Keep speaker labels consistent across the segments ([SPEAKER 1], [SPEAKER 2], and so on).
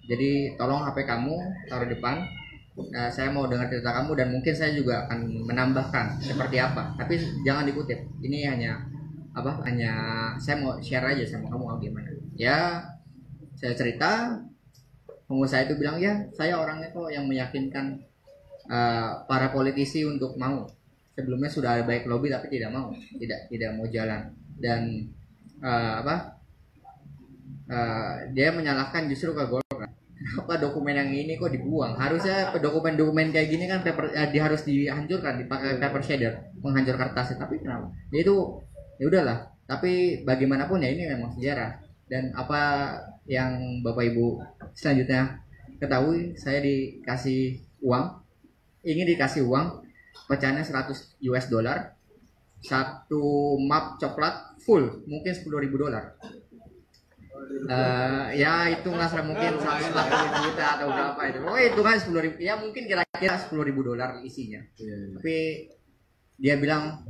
[SPEAKER 1] Jadi tolong HP kamu taruh depan. Saya mau dengar cerita kamu dan mungkin saya juga akan menambahkan seperti apa. Tapi jangan dikutip. Ini hanya apa? Hanya saya mau share aja sama kamu gimana. Ya, saya cerita. Pengusaha itu bilang ya, saya orangnya kok yang meyakinkan para politisi untuk mau. Sebelumnya sudah ada baik lobby tapi tidak mau, tidak mau jalan. Dan dia menyalahkan justru ke Golkar. Kenapa dokumen yang ini kok dibuang? Harusnya dokumen-dokumen kayak gini kan harus dihancurkan, dipakai paper shader, menghancur kertasnya. Tapi kenapa? Ya itu ya udahlah. Tapi bagaimanapun ya ini memang sejarah. Dan apa yang Bapak Ibu selanjutnya ketahui, saya dikasih uang, ingin dikasih uang, pecahannya 100 US dollar, satu map coklat full, mungkin $10.000. Ya hitunglah mungkin 180 juta atau berapa itu. Oh hitungan 10.000, ya mungkin kira-kira $10.000 isinya. Tapi dia bilang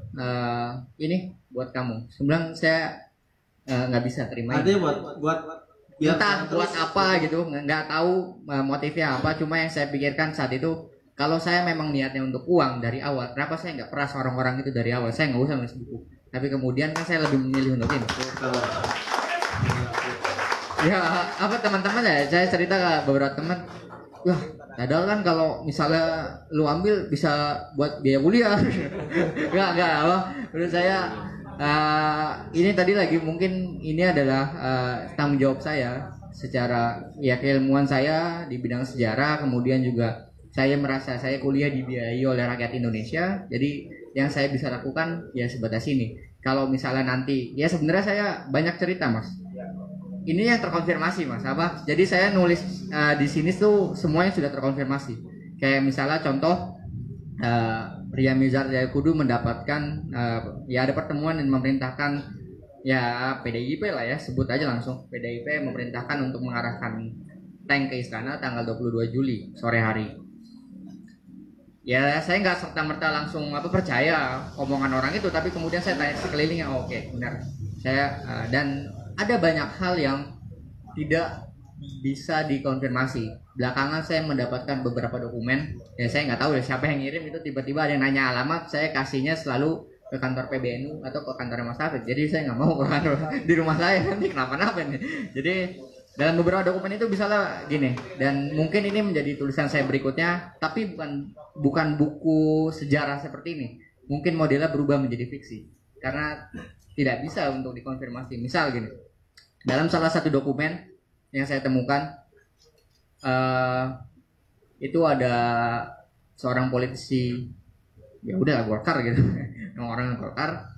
[SPEAKER 1] ini buat kamu. Sebenarnya saya nggak bisa terima.
[SPEAKER 2] Artinya buat
[SPEAKER 1] entah buat apa gitu, nggak tahu motifnya apa. Cuma yang saya pikirkan saat itu, kalau saya memang niatnya untuk uang dari awal, kenapa saya nggak peras orang-orang itu dari awal? Saya nggak usah nulis buku. Tapi kemudian kan saya lebih memilih untuk ini. Ya apa teman-teman ya, saya cerita ke beberapa teman, wah padahal kan kalau misalnya lu ambil bisa buat biaya kuliah. Nggak apa. Menurut saya ini tadi lagi mungkin ini adalah tanggung jawab saya secara ya keilmuan saya di bidang sejarah, kemudian juga saya merasa saya kuliah dibiayai oleh rakyat Indonesia, jadi yang saya bisa lakukan ya sebatas ini. Kalau misalnya nanti ya sebenarnya saya banyak cerita mas, ini yang terkonfirmasi mas apa, jadi saya nulis di sini tuh semuanya sudah terkonfirmasi. Kayak misalnya contoh Ria Mizar Jayakudu mendapatkan ya ada pertemuan dan memerintahkan ya PDIP lah ya, sebut aja langsung PDIP memerintahkan untuk mengarahkan tank ke istana tanggal 22 Juli sore hari. Ya saya nggak serta-merta langsung percaya omongan orang itu, tapi kemudian saya tanya sekelilingnya, oh, oke benar. Saya dan ada banyak hal yang tidak bisa dikonfirmasi. Belakangan saya mendapatkan beberapa dokumen, ya saya nggak tahu ya siapa yang ngirim itu, tiba-tiba ada yang nanya alamat, saya kasihnya selalu ke kantor PBNU atau ke kantor Mas Hafid. Jadi saya nggak mau ke kantor di rumah saya, nanti kenapa-napa nih. Jadi dalam beberapa dokumen itu misalnya gini, dan mungkin ini menjadi tulisan saya berikutnya, tapi bukan buku sejarah seperti ini. Mungkin modelnya berubah menjadi fiksi karena tidak bisa untuk dikonfirmasi. Misal gini, dalam salah satu dokumen yang saya temukan itu ada seorang politisi, ya udah Golkar gitu, orang Golkar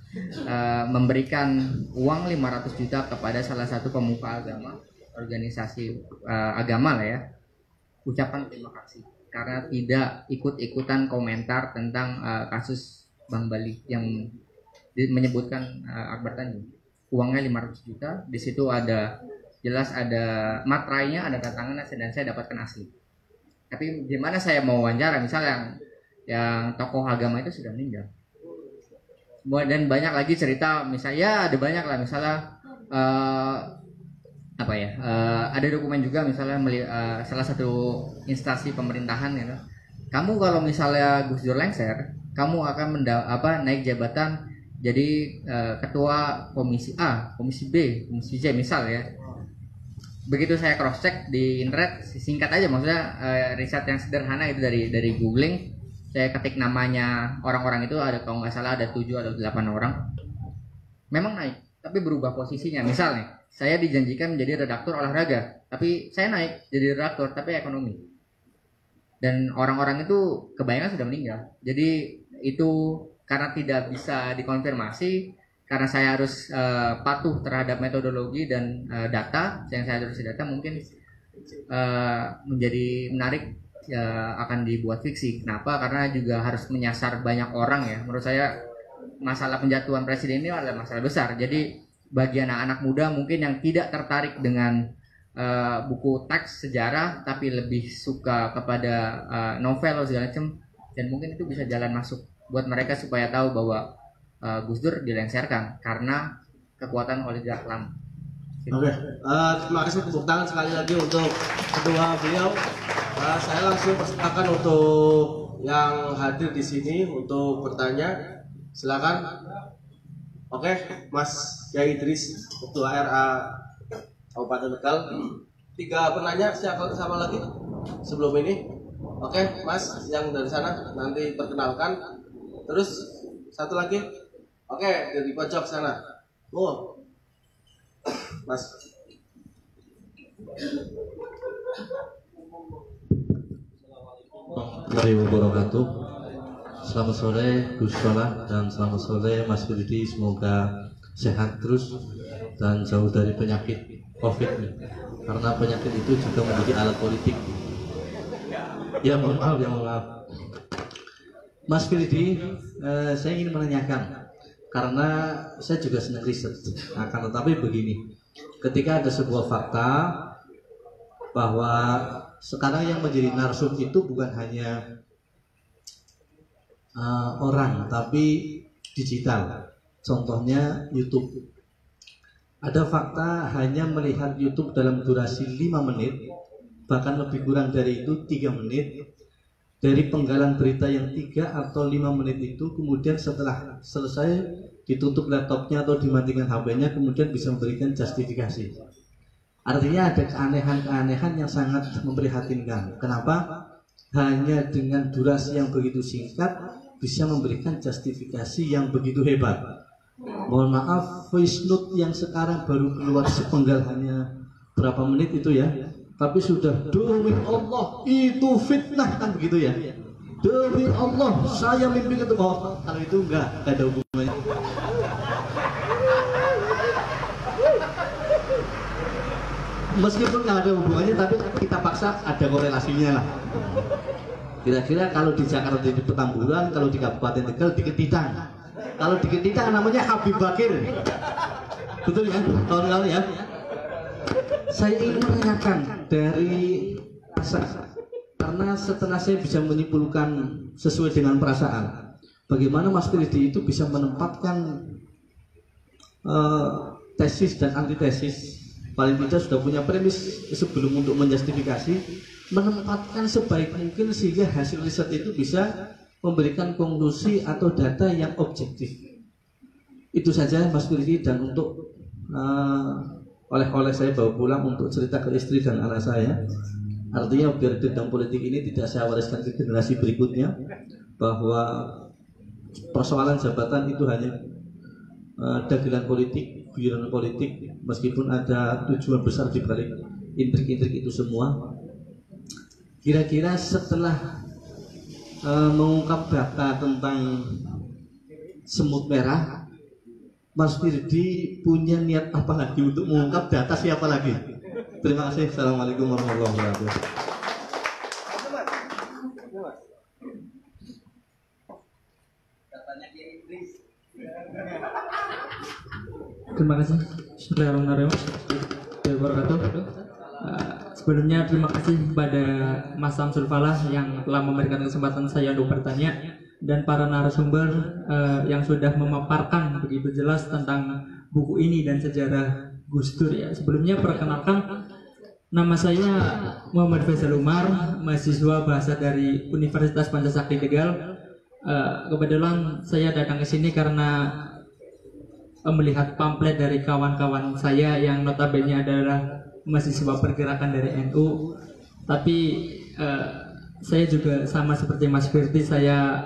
[SPEAKER 1] memberikan uang 500 juta kepada salah satu pemuka agama, organisasi agama lah ya, ucapan terima kasih karena tidak ikut-ikutan komentar tentang kasus Bang Bali yang menyebutkan Akbar Tanjung. Uangnya 500 juta, di situ ada jelas ada matrainya, ada tantangannya, dan saya dapatkan asli. Tapi gimana saya mau wawancara misalnya yang tokoh agama itu sudah meninggal. Dan banyak lagi cerita, misalnya ada banyak lah, misalnya ada dokumen juga misalnya salah satu instansi pemerintahan gitu. Kamu kalau misalnya Gus Dur lengser, kamu akan naik jabatan jadi ketua komisi A, komisi B, komisi C misal ya. Begitu saya cross check di internet, singkat aja maksudnya riset yang sederhana itu dari googling, saya ketik namanya orang-orang itu, ada kalau nggak salah ada 7 atau 8 orang, memang naik tapi berubah posisinya. Misalnya saya dijanjikan menjadi redaktur olahraga, tapi saya naik jadi redaktur tapi ekonomi, dan orang-orang itu kebanyakan sudah meninggal. Jadi itu karena tidak bisa dikonfirmasi, karena saya harus patuh terhadap metodologi dan data yang saya harus data, mungkin menjadi menarik akan dibuat fiksi. Kenapa? Karena juga harus menyasar banyak orang ya. Menurut saya masalah penjatuhan presiden ini adalah masalah besar. Jadi bagi anak-anak muda mungkin yang tidak tertarik dengan buku teks sejarah tapi lebih suka kepada novel atau segala macam, dan mungkin itu bisa jalan masuk buat mereka supaya tahu bahwa Gus Dur dilengserkan karena kekuatan oligark lama.
[SPEAKER 2] Oke, terima kasih, tepuk tangan sekali lagi untuk kedua beliau. Saya langsung persilakan untuk yang hadir di sini untuk bertanya. Silakan. Oke, Mas Yai Idris, Ketua RA Kabupaten Tegal. 3 penanya, siapa sama lagi sebelum ini? Oke, Mas yang dari sana nanti perkenalkan. Terus satu lagi. Oke, dari pojok sana. Oh, Mas.
[SPEAKER 3] Assalamualaikum warahmatullahi wabarakatuh. Selamat sore Gus Solah dan selamat sore Mas Firdi. Semoga sehat terus dan jauh dari penyakit COVID nih. Karena penyakit itu juga menjadi alat politik. Ya mohon maaf. Mas Firdi, saya ingin menanyakan karena saya juga senang riset. Akan tetapi begini, ketika ada sebuah fakta bahwa sekarang yang menjadi narsum itu bukan hanya orang tapi digital. Contohnya YouTube. Ada fakta hanya melihat YouTube dalam durasi 5 menit, bahkan lebih kurang dari itu 3 menit. Dari penggalan berita yang 3 atau 5 menit itu, kemudian setelah selesai ditutup laptopnya atau dimatikan HP-nya, kemudian bisa memberikan justifikasi. Artinya ada keanehan-keanehan yang sangat memprihatinkan. Kenapa? Hanya dengan durasi yang begitu singkat bisa memberikan justifikasi yang begitu hebat. Mohon maaf, voice note yang sekarang baru keluar sepenggal hanya berapa menit itu ya, tapi sudah demi Allah itu fitnah, kan begitu ya. Demi Allah saya mimpi ketemu Allah. Kalau itu enggak ada hubungannya. Meskipun nggak ada hubungannya, tapi kita paksa ada korelasinya lah. Kira-kira kalau di Jakarta di Petamburan, kalau di Kabupaten Tegal di Ketitang. Kalau di Ketitang namanya Habib Bakir. Betul ya, kawan-kawan ya. Saya ingin menanyakan dari karena setelah saya bisa menyimpulkan sesuai dengan perasaan, bagaimana Mas Firdi itu bisa menempatkan tesis dan antitesis. Paling tidak sudah punya premis sebelum untuk menjustifikasi, menempatkan sebaik mungkin sehingga hasil riset itu bisa memberikan konklusi atau data yang objektif. Itu saja Mas Firdi, dan untuk oleh-oleh saya bawa pulang untuk cerita ke istri dan anak saya. Artinya biar dendam politik ini tidak saya wariskan ke generasi berikutnya, bahwa persoalan jabatan itu hanya dagelan politik, guyonan politik, meskipun ada tujuan besar di balik intrik-intrik itu semua. Kira-kira setelah mengungkap data tentang semut merah, Mas Firdi punya niat apa lagi untuk mengungkap data siapa lagi? Terima kasih. Assalamualaikum warahmatullahi wabarakatuh.
[SPEAKER 4] Terima kasih. Sebelumnya terima kasih kepada Mas Samsul Falah yang telah memberikan kesempatan saya untuk bertanya, dan para narasumber yang sudah memaparkan begitu jelas tentang buku ini dan sejarah Gus Dur ya. Sebelumnya perkenalkan, nama saya Muhammad Faisal Umar, mahasiswa bahasa dari Universitas Pancasakti Tegal. Kebetulan saya datang ke sini karena melihat pamflet dari kawan-kawan saya yang notabene adalah mahasiswa pergerakan dari NU. Tapi saya juga sama seperti Mas Firdi, saya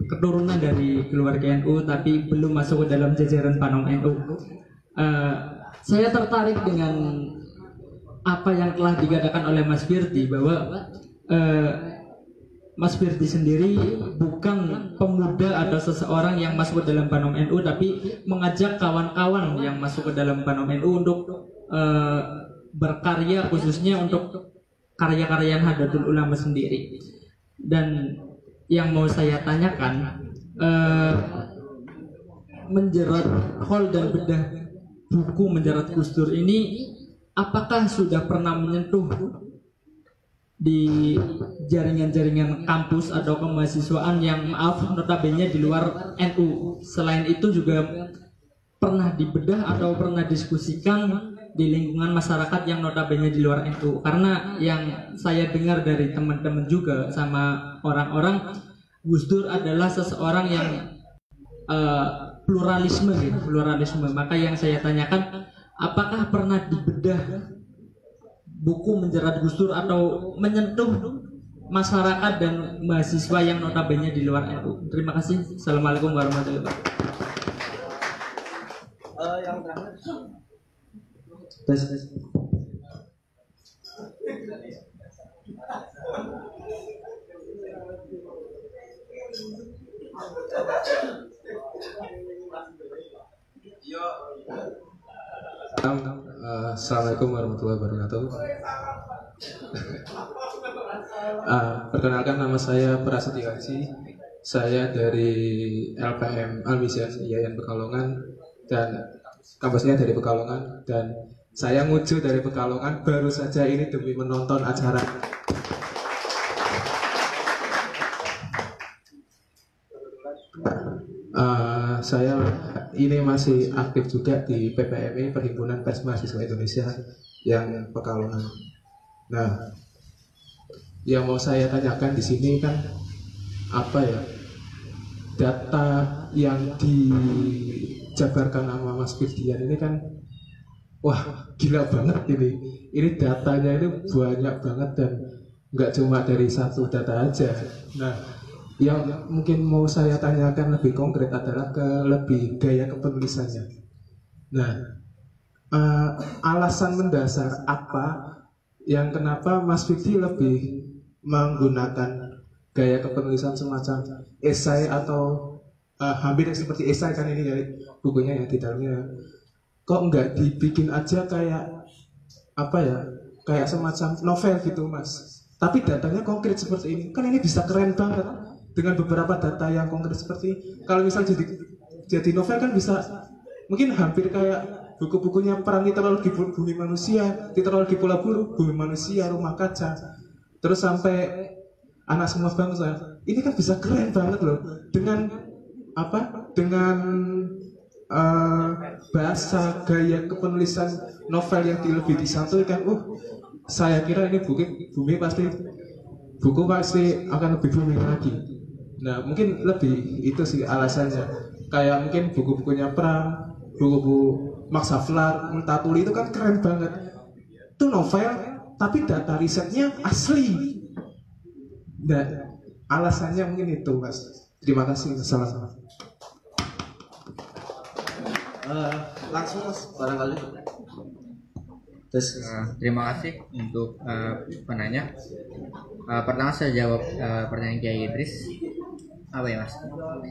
[SPEAKER 4] keturunan dari keluarga NU tapi belum masuk ke dalam jajaran Panom NU. Saya tertarik dengan apa yang telah dikatakan oleh Mas Firdi, bahwa Mas Firdi sendiri bukan pemuda atau seseorang yang masuk ke dalam Panom NU, tapi mengajak kawan-kawan yang masuk ke dalam Panom NU untuk berkarya, khususnya untuk karya-karya Nahdlatul Ulama sendiri. Dan yang mau saya tanyakan, menjerat hol dan bedah buku menjerat Gus Dur ini, apakah sudah pernah menyentuh di jaringan-jaringan kampus atau kemahasiswaan yang maaf notabene di luar NU? Selain itu juga pernah dibedah atau pernah diskusikan di lingkungan masyarakat yang notabene di luar NU? Karena yang saya dengar dari teman-teman juga sama orang-orang, Gus Dur adalah seseorang yang pluralisme gitu, pluralisme. Maka yang saya tanyakan, apakah pernah dibedah buku menjerat Gus Dur atau menyentuh masyarakat dan mahasiswa yang notabene di luar NU? Terima kasih. Assalamualaikum warahmatullahi wabarakatuh.
[SPEAKER 2] Yang terakhir.
[SPEAKER 5] Assalamualaikum warahmatullahi wabarakatuh. Perkenalkan, nama saya Prasetyo Haji. Saya dari LPM Al-Mizan IAIN Pekalongan, dan kampusnya dari Pekalongan, dan saya nguju dari Pekalongan baru saja ini demi menonton acara. Saya ini masih aktif juga di PPMI, Perhimpunan Pers Mahasiswa Indonesia yang Pekalongan. Nah, yang mau saya tanyakan di sini kan apa ya, data yang dijabarkan sama Mas Firdian ini kan, wah gila banget ini. Ini datanya ini banyak banget dan nggak cuma dari satu data aja. Nah, yang mungkin mau saya tanyakan lebih konkret adalah lebih gaya kepenulisannya. Nah, alasan mendasar apa yang kenapa Mas Firdi lebih menggunakan gaya kepenulisan semacam esai atau hampir seperti esai kan ini dari bukunya yang di dalamnya, kok nggak dibikin aja kayak apa ya, kayak semacam novel gitu Mas, tapi datanya konkret seperti ini, kan ini bisa keren banget dengan beberapa data yang konkret seperti ini. Kalau misal jadi novel kan bisa mungkin hampir kayak buku-bukunya Perang Literologi Bumi Manusia, Literologi Pulau Buru, Bumi Manusia, Rumah Kaca, terus sampai Anak Semua Bangsa. Ini kan bisa keren banget loh dengan apa? Dengan bahasa gaya kepenulisan novel yang lebih disantuikan. Saya kira ini buku pasti akan lebih booming lagi. Nah, mungkin lebih itu sih alasannya. Kayak mungkin buku-bukunya Perang, buku-buku Max Havelaar, Multatuli itu kan keren banget. Itu novel, tapi data risetnya asli. Dan alasannya mungkin itu, Mas. Terima kasih. Assalamualaikum.
[SPEAKER 2] Langsung Mas, barangkali.
[SPEAKER 1] Terima kasih untuk penanya. Pertama saya jawab pertanyaan Kiai Idris. Apa ya Mas?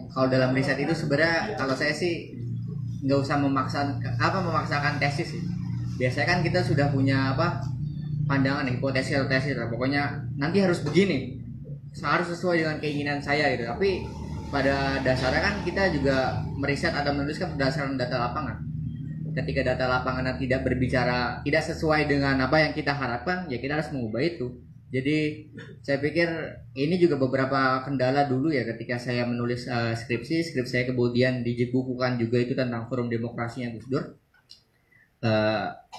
[SPEAKER 1] Kalau dalam riset itu sebenarnya kalau saya sih nggak usah memaksakan tesis sih. Biasanya kan kita sudah punya pandangan, hipotesis lah. Pokoknya nanti harus begini, harus sesuai dengan keinginan saya gitu. Tapi pada dasarnya kan kita juga meriset atau menuliskan berdasarkan data lapangan. Ketika data lapangan tidak berbicara, tidak sesuai dengan apa yang kita harapkan, ya kita harus mengubah itu. Jadi saya pikir ini juga beberapa kendala dulu ya ketika saya menulis skripsi saya kemudian dibukukan juga itu tentang forum demokrasinya Gus Dur.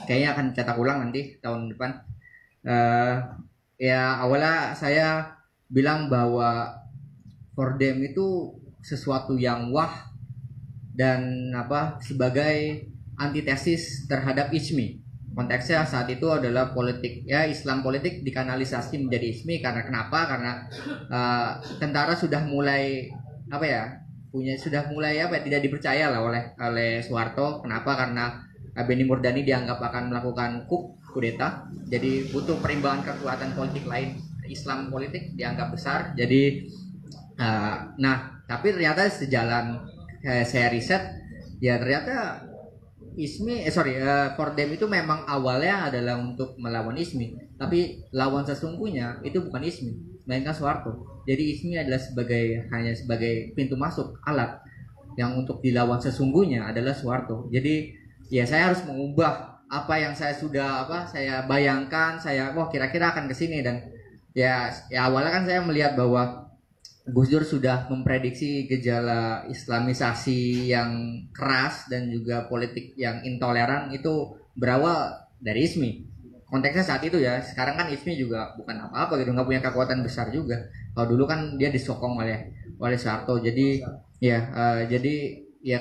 [SPEAKER 1] Kayaknya akan cetak ulang nanti tahun depan. Ya awalnya saya bilang bahwa Fordem itu sesuatu yang wah dan sebagai antitesis terhadap ISMI. Konteksnya saat itu adalah politik ya, Islam politik dikanalisasi menjadi ISMI karena kenapa? Karena tentara sudah mulai tidak dipercaya lah oleh Soeharto. Kenapa? Karena Benny Murdani dianggap akan melakukan kudeta. Jadi butuh perimbangan kekuatan politik lain. Islam politik dianggap besar. Jadi tapi ternyata sejalan saya riset ya ternyata Fordem itu memang awalnya adalah untuk melawan ISMI, tapi lawan sesungguhnya itu bukan ISMI, melainkan Soeharto. Jadi ISMI adalah hanya sebagai pintu masuk, alat yang untuk dilawan sesungguhnya adalah Soeharto. Jadi ya saya harus mengubah apa yang saya sudah saya bayangkan, kira-kira akan kesini dan ya awalnya kan saya melihat bahwa Gus Dur sudah memprediksi gejala islamisasi yang keras dan juga politik yang intoleran itu berawal dari ISMI. Konteksnya saat itu ya, sekarang kan ISMI juga bukan apa-apa gitu, nggak punya kekuatan besar juga. Kalau dulu kan dia disokong oleh Soeharto. Jadi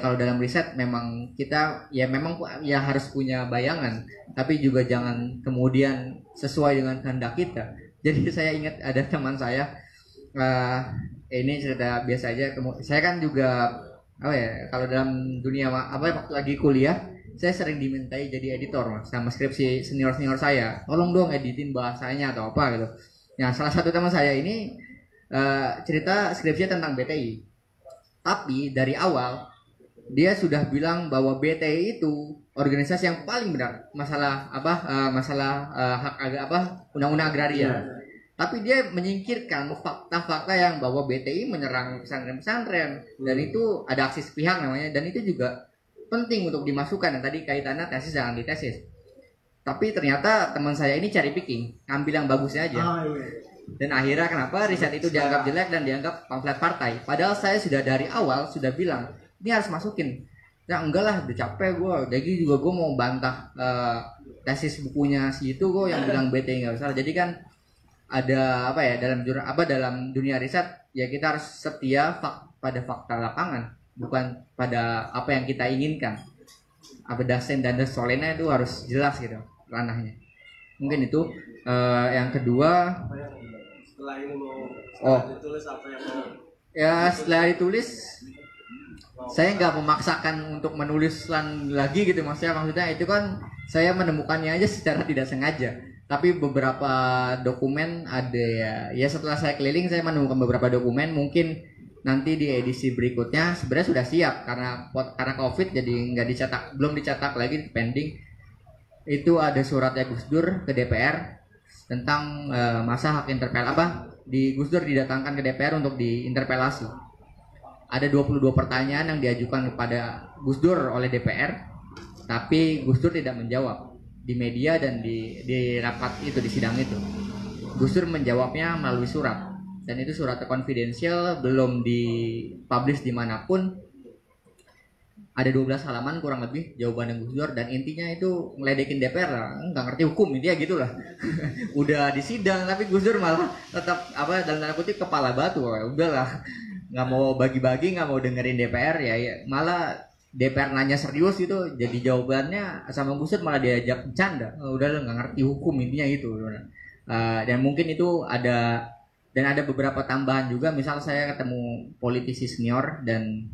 [SPEAKER 1] kalau dalam riset memang kita memang harus punya bayangan, tapi juga jangan kemudian sesuai dengan kehendak kita. Jadi saya ingat ada teman saya, ini cerita biasa aja. Saya kan juga kalau dalam dunia waktu lagi kuliah saya sering dimintai jadi editor Mas, sama skripsi senior saya. Tolong dong editin bahasanya atau apa gitu. Nah, salah satu teman saya ini cerita skripsinya tentang BTI. Tapi dari awal dia sudah bilang bahwa BTI itu organisasi yang paling benar masalah undang-undang agraria. Tapi dia menyingkirkan fakta-fakta yang bahwa BTI menyerang pesantren-pesantren dan itu ada aksi sepihak namanya, dan itu juga penting untuk dimasukkan. Dan tadi kaitannya tesis dan antitesis. Tapi ternyata teman saya ini cherry picking, ambil yang bagusnya aja. Dan akhirnya kenapa riset itu dianggap jelek dan dianggap pamflet partai. Padahal saya sudah dari awal sudah bilang ini harus masukin. Ya enggak lah, udah capek gue. Jadi juga gue mau bantah tesis bukunya si itu gue yang bilang BTI nggak salah. Jadi kan ada dalam dunia riset ya kita harus setia pada fakta lapangan, bukan pada apa yang kita inginkan. Apa dasen dan solena itu harus jelas gitu ranahnya. Mungkin itu yang kedua.
[SPEAKER 2] Setelah ini mau ditulis apa yang mau?
[SPEAKER 1] Ya setelah ditulis saya nggak memaksakan untuk menulis lagi gitu maksudnya itu kan saya menemukannya aja secara tidak sengaja. Tapi beberapa dokumen ada ya setelah saya keliling saya menemukan beberapa dokumen, mungkin nanti di edisi berikutnya sebenarnya sudah siap karena COVID jadi belum dicetak lagi, pending. Itu ada suratnya Gus Dur ke DPR tentang masa hak di Gus Dur didatangkan ke DPR untuk diinterpelasi. Ada 22 pertanyaan yang diajukan kepada Gus Dur oleh DPR, tapi Gus Dur tidak menjawab di media dan di rapat itu, di sidang itu. Gus Dur menjawabnya melalui surat, dan itu suratnya konfidensial, belum dipublish dimanapun. Ada 12 halaman kurang lebih jawaban Gus Dur, dan intinya itu ngeledekin DPR lah, nggak ngerti hukum intinya gitulah. Udah di sidang tapi Gus Dur malah tetap dalam tanda kutip kepala batu, udahlah nggak mau bagi-bagi, nggak mau dengerin DPR ya malah DPR nanya serius gitu, jadi jawabannya sama Gus Dur malah diajak bercanda. Udah nggak ngerti hukum intinya gitu. Dan mungkin itu ada beberapa tambahan juga. Misal saya ketemu politisi senior dan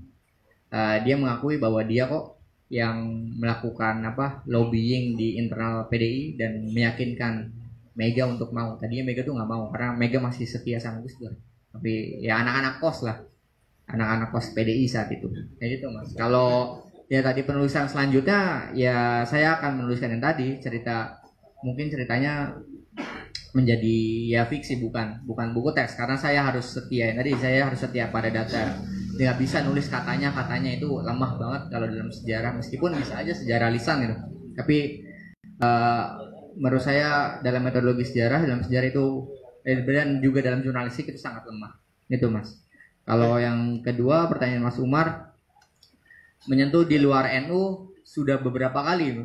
[SPEAKER 1] dia mengakui bahwa dia kok yang melakukan lobbying di internal PDI dan meyakinkan Mega untuk mau. Tadinya Mega tuh nggak mau karena Mega masih setia sama Gus Dur. Tapi ya anak-anak kos PDI saat itu. Jadi itu Mas. Kalau ya tadi penulisan selanjutnya ya saya akan menuliskan yang tadi mungkin ceritanya menjadi ya fiksi, bukan buku teks, karena saya harus setia pada data. Nggak bisa nulis katanya itu lemah banget kalau dalam sejarah, meskipun bisa aja sejarah lisan gitu. Tapi menurut saya dalam metodologi dalam sejarah itu dan juga dalam jurnalistik itu sangat lemah. Itu Mas. Kalau yang kedua pertanyaan Mas Umar, menyentuh di luar NU sudah beberapa kali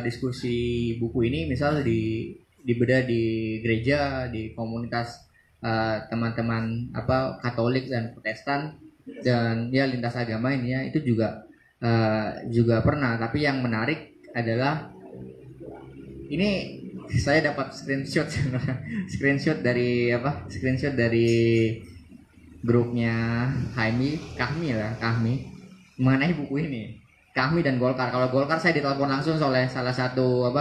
[SPEAKER 1] diskusi buku ini, misal dibedah di gereja, di komunitas teman-teman Katolik dan Protestan dan ya lintas agama ini ya, itu juga pernah. Tapi yang menarik adalah ini saya dapat screenshot dari grupnya Kahmi mengenai buku ini. Kahmi dan Golkar. Kalau Golkar saya ditelepon langsung oleh salah satu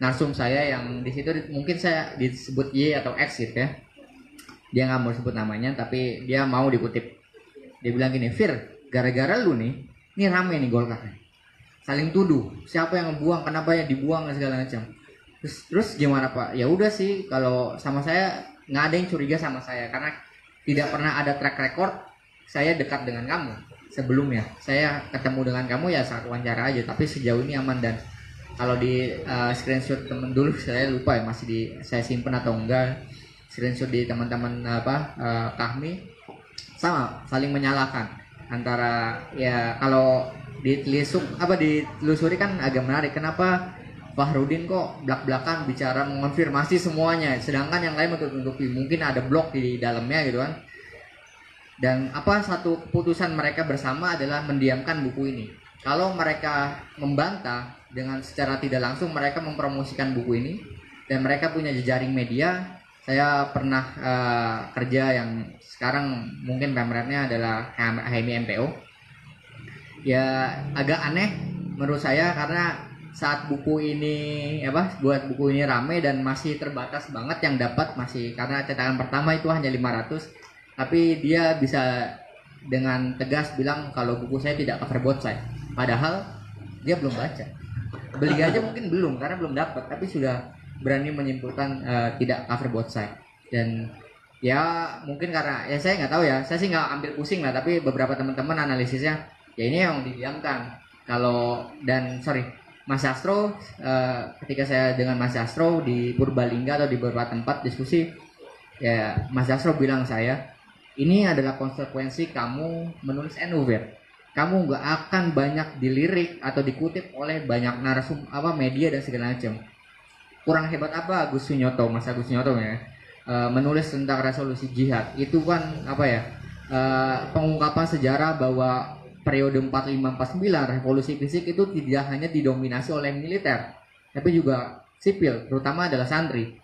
[SPEAKER 1] narsum saya yang di situ mungkin saya disebut Y atau X gitu ya. Dia nggak mau sebut namanya tapi dia mau dikutip. Dia bilang gini, "Fir, gara-gara lu nih, ini rame nih Golkar. Saling tuduh, siapa yang ngebuang, kenapa yang dibuang dan segala macam." Terus gimana Pak? Ya udah sih, kalau sama saya nggak ada yang curiga sama saya karena tidak pernah ada track record saya dekat dengan kamu sebelumnya. Saya ketemu dengan kamu ya saat wawancara aja, tapi sejauh ini aman. Dan kalau di screenshot temen dulu saya lupa ya masih saya simpen atau enggak, screenshot di teman-teman Kahmi sama saling menyalahkan antara ya kalau ditelusuri kan agak menarik kenapa Fahrudin kok belak-belakan bicara mengonfirmasi semuanya sedangkan yang lain menutupi mungkin ada blok di dalamnya gitu kan. Dan satu keputusan mereka bersama adalah mendiamkan buku ini. Kalau mereka membantah dengan secara tidak langsung mereka mempromosikan buku ini dan mereka punya jejaring media. Saya pernah kerja yang sekarang mungkin pemerannya adalah HMI MPO. Ya agak aneh menurut saya karena saat buku ini buat buku ini rame dan masih terbatas banget yang dapat masih karena cetakan pertama itu hanya 500. Tapi dia bisa dengan tegas bilang kalau buku saya tidak cover both side. Padahal dia belum baca. Beli aja mungkin belum karena belum dapat. Tapi sudah berani menyimpulkan tidak cover both side. Dan ya mungkin karena ya saya nggak tahu ya. Saya sih nggak ambil pusing lah. Tapi beberapa teman-teman analisisnya ya ini yang didiamkan. Mas Astro ketika saya dengan Mas Astro di Purbalingga atau di beberapa tempat diskusi ya Mas Astro bilang saya ini adalah konsekuensi kamu menulis novel. Kamu nggak akan banyak dilirik atau dikutip oleh banyak media dan segala macam. Kurang hebat apa Mas Agus Sunyoto ya menulis tentang resolusi jihad. Itu kan pengungkapan sejarah bahwa periode 45-49 revolusi fisik itu tidak hanya didominasi oleh militer, tapi juga sipil, terutama adalah santri.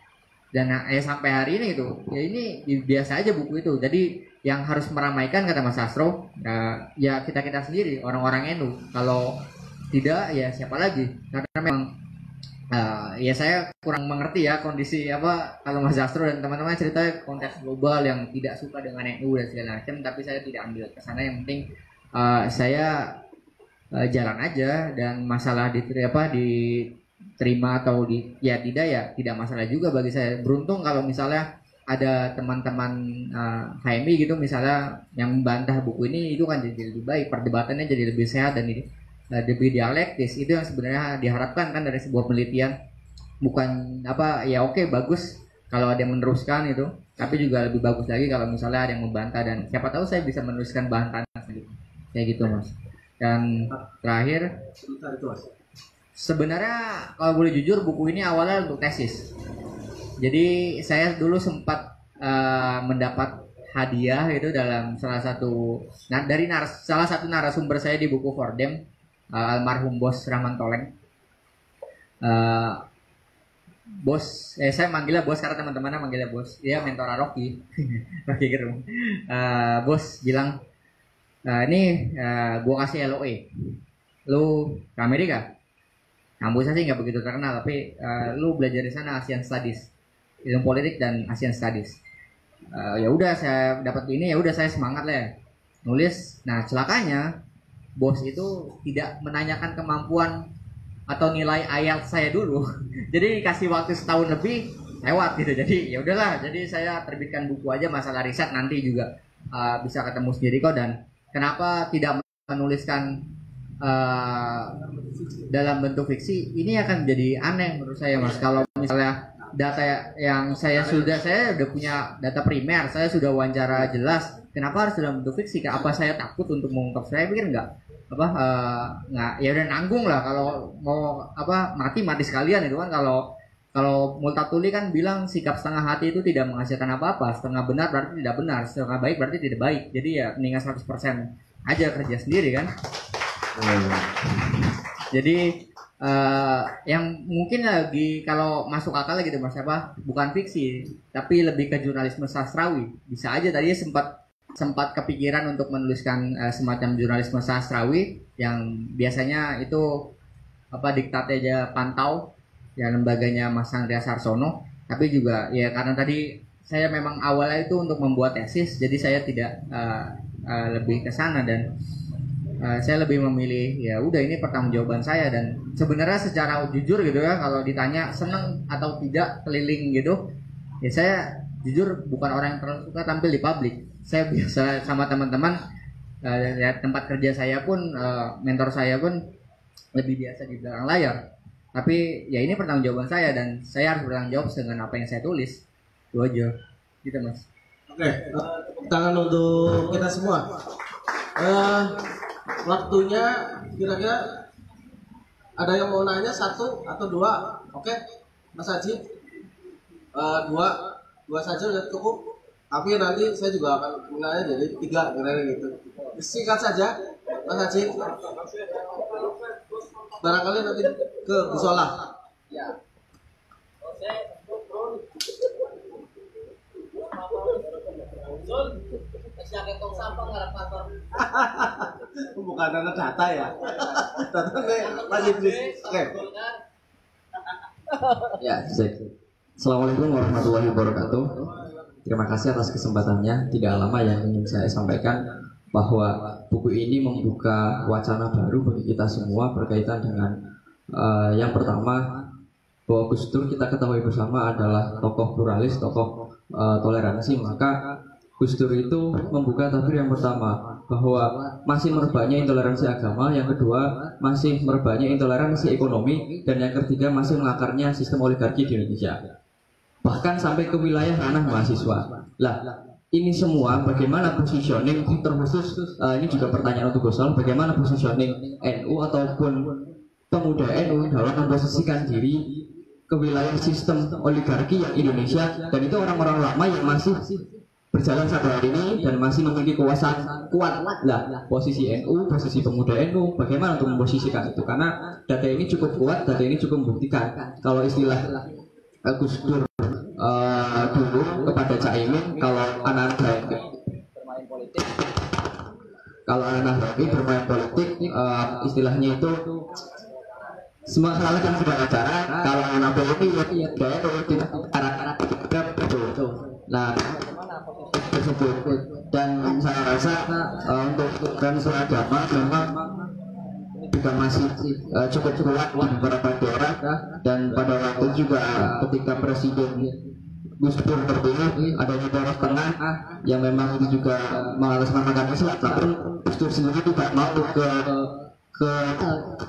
[SPEAKER 1] Dan sampai hari ini ini biasa aja buku itu. Jadi yang harus meramaikan kata Mas Astro ya kita sendiri orang-orang NU. Kalau tidak ya siapa lagi? Karena memang ya saya kurang mengerti ya kondisi kalau Mas Astro dan teman-teman cerita konteks global yang tidak suka dengan NU dan segala macam. Tapi saya tidak ambil ke sana. Yang penting saya jalan aja dan masalah diterima atau tidak masalah juga bagi saya. Beruntung kalau misalnya ada teman-teman HMI gitu misalnya yang membantah buku ini itu kan jadi lebih baik, perdebatannya jadi lebih sehat dan lebih dialektis. Itu yang sebenarnya diharapkan kan dari sebuah penelitian. Bukan bagus kalau ada yang meneruskan itu, tapi juga lebih bagus lagi kalau misalnya ada yang membantah dan siapa tahu saya bisa menuliskan bahan tanah sendiri kayak gitu Mas. Dan terakhir sebenarnya kalau boleh jujur buku ini awalnya untuk tesis. Jadi saya dulu sempat mendapat hadiah itu dalam salah satu narasumber saya di buku Fordem, almarhum Bos Rahman Toleng. Bos, saya manggilnya Bos karena teman-temannya manggilnya Bos. Dia mentor Rocky, Rocky Gerung. Bos bilang, gua kasih LOE, lu ke Amerika. Kampusnya sih nggak begitu terkenal, tapi lu belajar di sana Asian Studies, ilmu politik dan Asian Studies. Ya udah saya dapat ini, ya udah saya semangat lah nulis. Nah celakanya bos itu tidak menanyakan kemampuan atau nilai IELTS saya dulu. Jadi kasih waktu setahun lebih lewat gitu. Jadi ya udahlah. Jadi saya terbitkan buku aja masalah riset nanti juga bisa ketemu sendiri kok. Dan kenapa tidak menuliskan dalam bentuk fiksi? Ini akan jadi aneh menurut saya Mas. Kalau misalnya data yang saya udah punya data primer, saya sudah wawancara jelas. Kenapa harus dalam bentuk fiksi? Apa saya takut untuk mengungkap? Saya pikir nggak ya udah nanggung lah kalau mau mati sekalian itu kan. Kalau Multatuli kan bilang sikap setengah hati itu tidak menghasilkan apa-apa, setengah benar berarti tidak benar, setengah baik berarti tidak baik. Jadi ya mendingan 100% aja kerja sendiri kan. Jadi yang mungkin lagi kalau masuk akal gitu Mas bukan fiksi tapi lebih ke jurnalisme sastrawi. Bisa aja tadi sempat kepikiran untuk menuliskan semacam jurnalisme sastrawi yang biasanya itu diktatnya aja Pantau ya, lembaganya Mas Andreas Sarsono. Tapi juga ya karena tadi saya memang awalnya itu untuk membuat tesis, jadi saya tidak lebih ke sana dan saya lebih memilih ya udah ini pertanggungjawaban saya. Dan sebenarnya secara jujur gitu ya, kalau ditanya seneng atau tidak keliling gitu ya, saya jujur bukan orang yang terlalu suka tampil di publik. Saya biasa sama teman-teman ya, tempat kerja saya pun mentor saya pun lebih biasa di belakang layar. Tapi ya ini pertanggungjawaban saya dan saya harus bertanggung jawab dengan apa yang saya tulis. Itu aja gitu Mas.
[SPEAKER 2] Oke, tangan untuk kita semua. Waktunya kira-kira ada yang mau nanya satu atau dua? Oke, Mas Haji, dua saja udah cukup. Tapi nanti saya juga akan menanya jadi 3 kira-kira gitu. Singkat saja, Mas Haji. Barangkali nanti ke Gusola. Ya. Bukan dana data ya. Data lagi oke.
[SPEAKER 6] Ya, Assalamualaikum warahmatullahi wabarakatuh. Terima kasih atas kesempatannya. Tidak lama yang ingin saya sampaikan bahwa buku ini membuka wacana baru bagi kita semua berkaitan dengan yang pertama, bahwa Gus Dur kita ketahui bersama adalah tokoh pluralis, tokoh toleransi. Maka Gus Dur itu membuka tabir yang pertama bahwa masih merebaknya intoleransi agama, yang kedua masih merebaknya intoleransi ekonomi, dan yang ketiga masih mengakarnya sistem oligarki di Indonesia, bahkan sampai ke wilayah ranah mahasiswa. Lah, ini semua bagaimana positioning terkhusus, ini juga pertanyaan untuk Gosol, bagaimana positioning NU ataupun pemuda NU dalam memposisikan diri ke wilayah sistem oligarki yang Indonesia, dan itu orang-orang lama yang masih berjalan sampai hari ini dan masih memiliki kekuasaan kuat. Lah, posisi NU, posisi pemuda NU, bagaimana untuk memposisikan itu? Karena data ini cukup kuat, data ini cukup membuktikan. Kalau istilah Gus Dur dulu kepada Caimin, kalau anak bermain politik, istilahnya itu semua hal kan sudah acara. Kalau anak politik ya gaya tidak itu. Nah, tersebut, dan saya rasa untuk transfer agama memang juga masih cukup kuat di beberapa daerah, dan pada waktu juga ketika Presiden Gus Dur terpilih adanya Poros Tengah yang memang itu juga mengatasnamakan Islam, namun Gus Dur sendiri tidak mau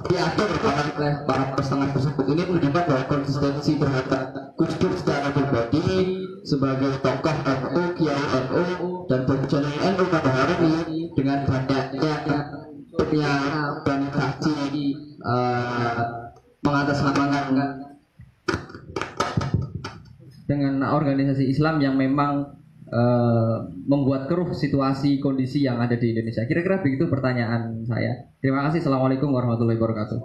[SPEAKER 6] diatur oleh para Poros tersebut. Ini menunjukkan bahwa konsistensi terhadap Gus Dur secara pribadi sebagai tokoh NU, kiai NU, dan positioning NU pada hari ini dengan banyaknya organisasi mengatasnamakan
[SPEAKER 1] dengan organisasi Islam yang memang membuat keruh situasi kondisi yang ada di Indonesia. Kira-kira begitu pertanyaan saya. Terima kasih. Assalamualaikum warahmatullahi wabarakatuh.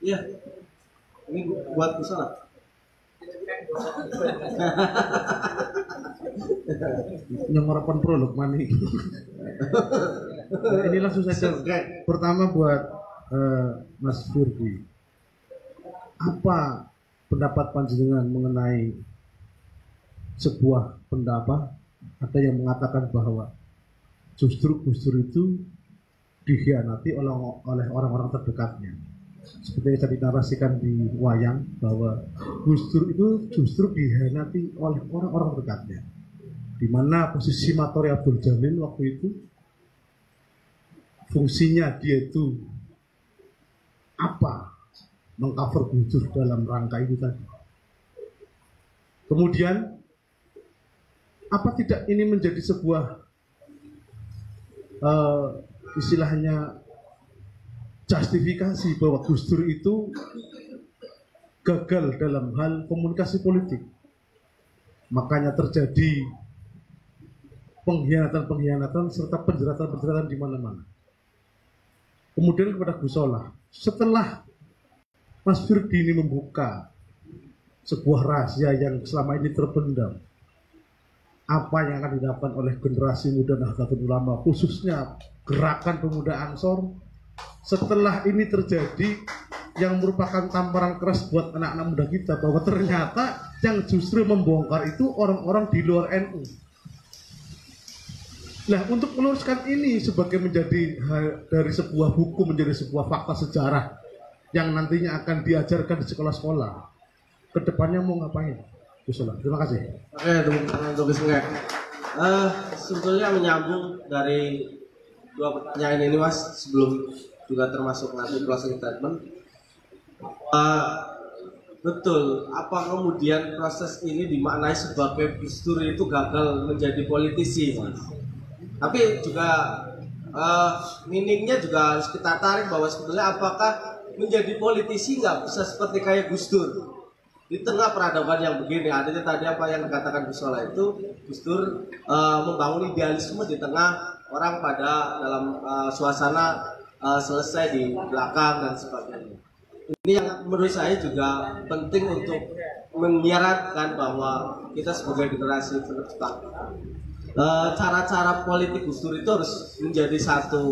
[SPEAKER 2] Iya, ini buat Gusola.
[SPEAKER 5] Nyemarapan prolog mani. Ini langsung saja. Pertama buat Mas Firdi, apa pendapat panjenengan mengenai sebuah pendapat ada yang mengatakan bahwa justru Gus Dur itu dikhianati oleh orang-orang terdekatnya, seperti yang saya dinarasikan di wayang bahwa Gus Dur itu justru dikhianati oleh orang-orang terdekatnya, di mana posisi Matori Abdul Jalil waktu itu fungsinya dia itu apa, mengcover Gus Dur dalam rangka itu tadi. Kemudian apa tidak ini menjadi sebuah istilahnya justifikasi bahwa Gus Dur itu gagal dalam hal komunikasi politik, makanya terjadi pengkhianatan serta penjeratan di mana-mana. Kemudian kepada Gusola, setelah Mas Firdi ini membuka sebuah rahasia yang selama ini terpendam, apa yang akan dilakukan oleh generasi muda Nahdlatul Ulama, khususnya gerakan pemuda Ansor, setelah ini terjadi, yang merupakan tamparan keras buat anak-anak muda kita bahwa ternyata yang justru membongkar itu orang-orang di luar NU. Nah, untuk meluruskan ini sebagai menjadi dari sebuah buku menjadi sebuah fakta sejarah yang nantinya akan diajarkan di sekolah-sekolah, kedepannya mau ngapain? Terima kasih.
[SPEAKER 2] Oke, untuk Gisengek. Sebetulnya menyambung dari dua pertanyaan ini, Mas, sebelum juga termasuk nanti closing statement. Betul. Apa kemudian proses ini dimaknai sebagai Gus Dur itu gagal menjadi politisi, Mas? Tapi juga meaningnya juga harus kita tarik bahwa sebenarnya apakah menjadi politisi nggak bisa seperti kayak Gus Dur? Di tengah peradaban yang begini, adanya tadi apa yang dikatakan Gus Sola itu, Gus Dur membangun idealisme di tengah orang pada dalam suasana selesai di belakang dan sebagainya. Ini yang menurut saya juga penting untuk menyiarkan bahwa kita sebagai generasi penerus cara-cara politik Gus Dur itu harus menjadi satu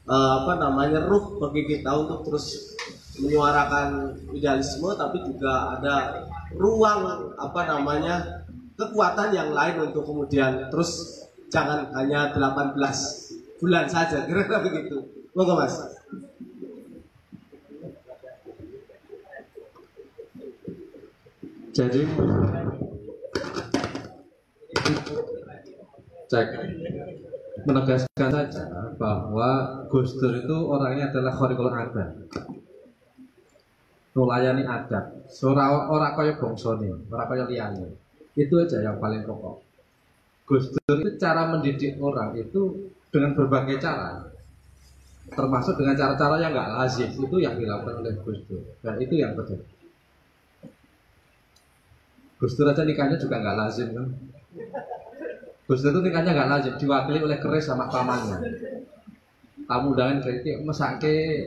[SPEAKER 2] ruh bagi kita untuk terus menyuarakan idealisme, tapi juga ada ruang kekuatan yang lain untuk kemudian terus jangan hanya 18 bulan saja, kira-kira begitu. Monggo Mas.
[SPEAKER 3] Jadi menegaskan saja bahwa Gus Dur itu orangnya adalah khariqul adat, melayani adat, ora kaya bongsone, ora kaya liyane. Itu aja yang paling pokok. Gus Dur itu cara mendidik orang itu dengan berbagai cara, termasuk dengan cara-cara yang nggak lazim, itu yang dilakukan oleh Gus Dur, dan itu yang betul. Gus Dur aja nikahnya juga nggak lazim kan? Gus Dur itu nikahnya nggak lazim, diwakili oleh keris sama pamannya. Tamu undangan kritik mesake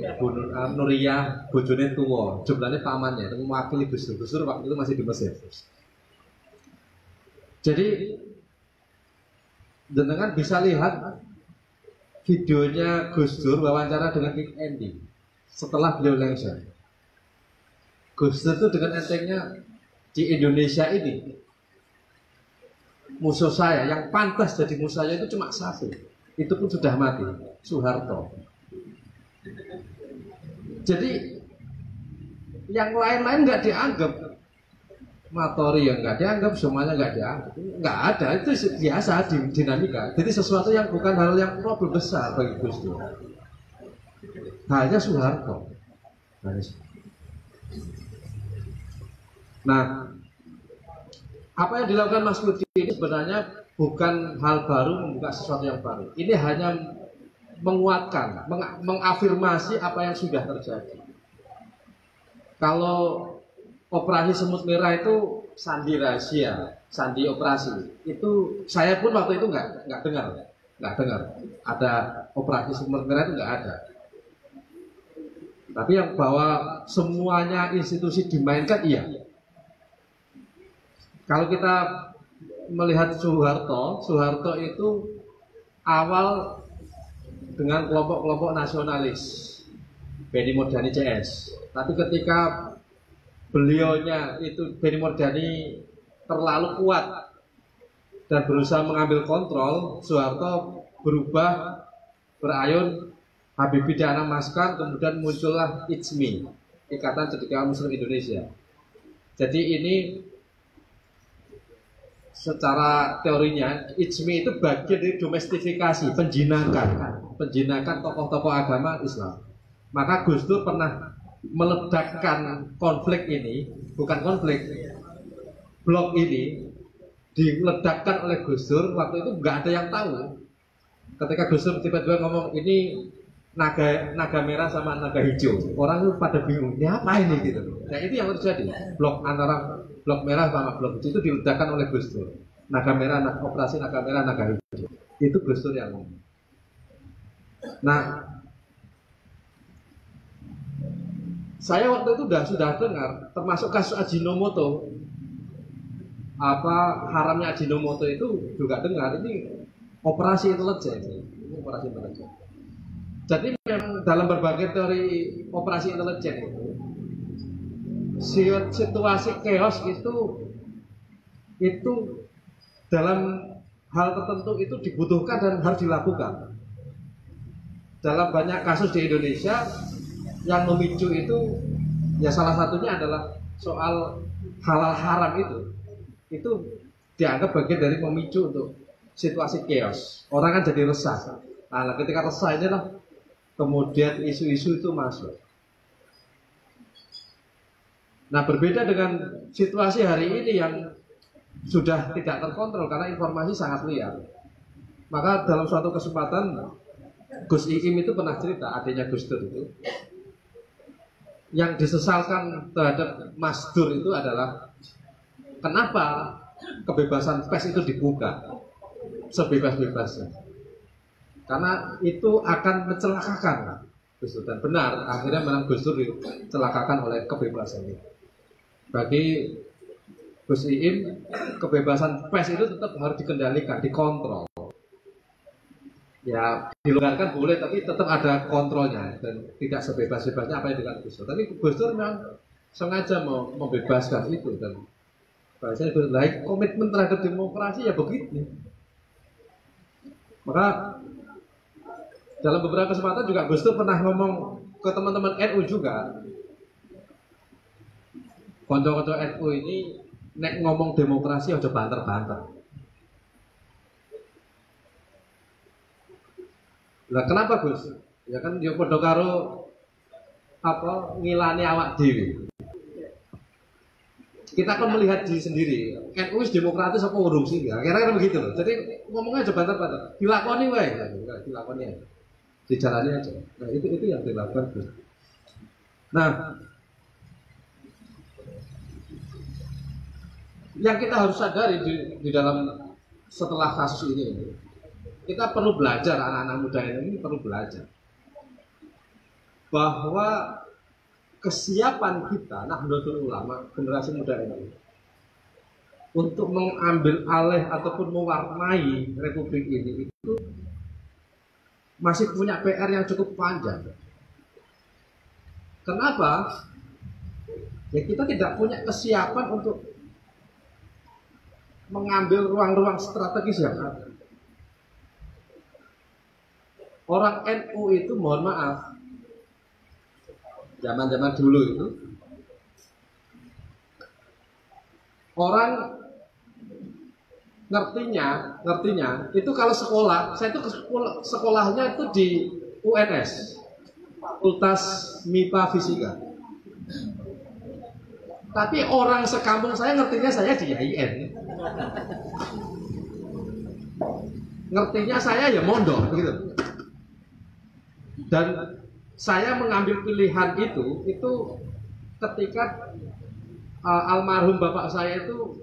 [SPEAKER 3] Nuriyah bojone tuwa, jumlahnya pamannya, itu mewakili Gus Dur. Gus Dur waktu itu masih di Mesir. Jadi jenengan bisa lihat videonya Gus Dur wawancara dengan King Andy setelah beliau lengser. Gus Dur itu dengan entengnya, di Indonesia ini musuh saya yang pantas jadi musuh saya itu cuma satu, itu pun sudah mati, Soeharto. Jadi yang lain-lain nggak dianggap, Matori yang nggak dianggap, semuanya nggak dianggap, nggak ada, itu biasa dinamika. Jadi sesuatu yang bukan hal yang problem besar bagi Gus Dur, hanya Soeharto. Nah, apa yang dilakukan Mas Lutfi ini sebenarnya bukan hal baru, membuka sesuatu yang baru. Ini hanya menguatkan, mengafirmasi apa yang sudah terjadi. Kalau operasi semut merah itu sandi rahasia, sandi operasi, itu saya pun waktu itu nggak dengar ada operasi semut merah, itu nggak ada. Tapi yang bahwa semuanya institusi dimainkan, iya. Kalau kita melihat Soeharto itu awal dengan kelompok-kelompok nasionalis, Benny Mordani CS. Tapi ketika beliaunya itu Benny Mordani terlalu kuat dan berusaha mengambil kontrol, Soeharto berubah, berayun Habibie Dana Maskan, kemudian muncullah ICMI, Ikatan Cendekiawan Muslim Indonesia. Jadi ini secara teorinya ICMI itu bagian dari domestifikasi, penjinakan tokoh-tokoh agama Islam. Maka Gus Dur pernah meledakkan konflik ini, bukan konflik, blok ini diledakkan oleh Gus Dur. Waktu itu nggak ada yang tahu. Ketika Gus Dur tiba-tiba ngomong ini naga merah sama naga hijau, orang itu pada bingung, ini apa ini gitu. Nah itu yang terjadi, blok antara blok merah sama blok hijau itu diledakkan oleh Gus Dur. Naga merah, operasi naga merah, naga hijau. Itu Gus Dur yang ngomong. Nah, saya waktu itu sudah dengar, termasuk kasus Ajinomoto, haramnya Ajinomoto itu juga dengar. Ini operasi intelijen, operasi intelijen. Jadi memang dalam berbagai teori operasi intelijen itu, situasi chaos itu dalam hal tertentu itu dibutuhkan dan harus dilakukan. Dalam banyak kasus di Indonesia yang memicu itu, ya salah satunya adalah soal halal haram itu dianggap bagian dari memicu untuk situasi chaos. Orang kan jadi resah. Nah, ketika resah ini lah kemudian isu-isu itu masuk.
[SPEAKER 7] Nah, berbeda dengan situasi hari ini yang sudah tidak terkontrol karena informasi sangat liar. Maka dalam suatu kesempatan Gus Iim itu pernah cerita, adiknya Gus Dur itu, yang disesalkan terhadap Mas Dur itu adalah kenapa kebebasan pers itu dibuka sebebas-bebasnya. Karena itu akan mencelakakan Gus Dur. Dan benar, akhirnya memang Gus Dur dicelakakan oleh kebebasan ini. Bagi Gus Iim, kebebasan pers itu tetap harus dikendalikan, dikontrol. Ya, dilonggarkan boleh, tapi tetap ada kontrolnya dan tidak sebebas-bebasnya apa yang dikatakan Gus Dur. Tapi Gus Dur memang sengaja mau membebaskan itu dan bahasanya baik komitmen terhadap demokrasi ya begitu. Maka dalam beberapa kesempatan juga Gus Dur pernah ngomong ke teman-teman NU juga. Konco-konco NU ini nek ngomong demokrasi aja banter-banter. Lah kenapa Gus? Ya kan yo padha karo apa ngilani awak dhewe. Kita akan melihat diri sendiri. NU demokratis apa urung sih? Kira-kira begitu loh. Jadi ngomongnya aja banter-banter. Dilakoni wae, dilakoni aja. Dijalani aja. Nah, itu yang dilakukan Gus. Nah, yang kita harus sadari di dalam setelah kasus ini, kita perlu belajar, anak-anak muda ini perlu belajar bahwa kesiapan kita, Nahdlatul Ulama, generasi muda ini untuk mengambil alih ataupun mewarnai republik ini itu masih punya PR yang cukup panjang. Kenapa? Ya kita tidak punya kesiapan untuk mengambil ruang-ruang strategis yang ada. Orang NU itu mohon maaf, zaman-zaman dulu itu orang ngertinya itu kalau sekolah, saya itu sekolahnya itu di UNS, Fakultas MIPA Fisika. Tapi orang sekampung saya ngertinya saya di IAIN. Ngertinya saya ya mondok gitu. Dan saya mengambil pilihan itu ketika almarhum bapak saya itu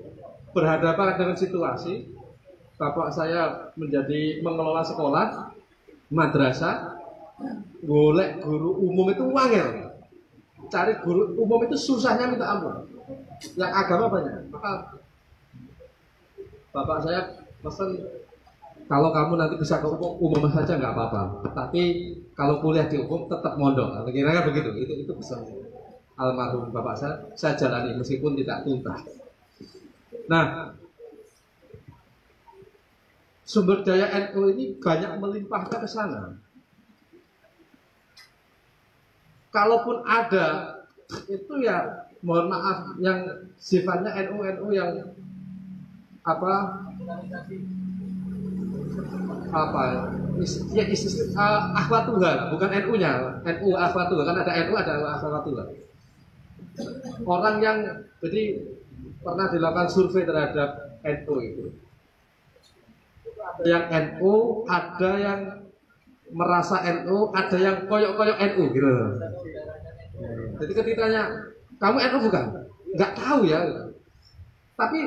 [SPEAKER 7] berhadapan dengan situasi bapak saya mengelola sekolah madrasah, golek guru umum itu wangel, cari guru umum itu susahnya minta ampun, yang agama banyak. Maka bapak saya pesan, kalau kamu nanti bisa ke umum saja nggak apa-apa, tapi kalau kuliah di umum tetap mondok. Kira-kira begitu. Itu pesan almarhum bapak saya jalani meskipun tidak tuntas. Nah, sumber daya NU ini banyak melimpahkan ke sana. Kalaupun ada, itu ya mohon maaf yang sifatnya NU yang akhwatullah, bukan NU-nya, NU akhwatullah, kan ada NU ada akhwatullah. Orang yang jadi pernah dilakukan survei terhadap NU itu. Ada yang NU, ada yang merasa NU, ada yang koyok-koyok NU gitu. Jadi ketika tanya, kamu NU bukan? Nggak tahu ya. Tapi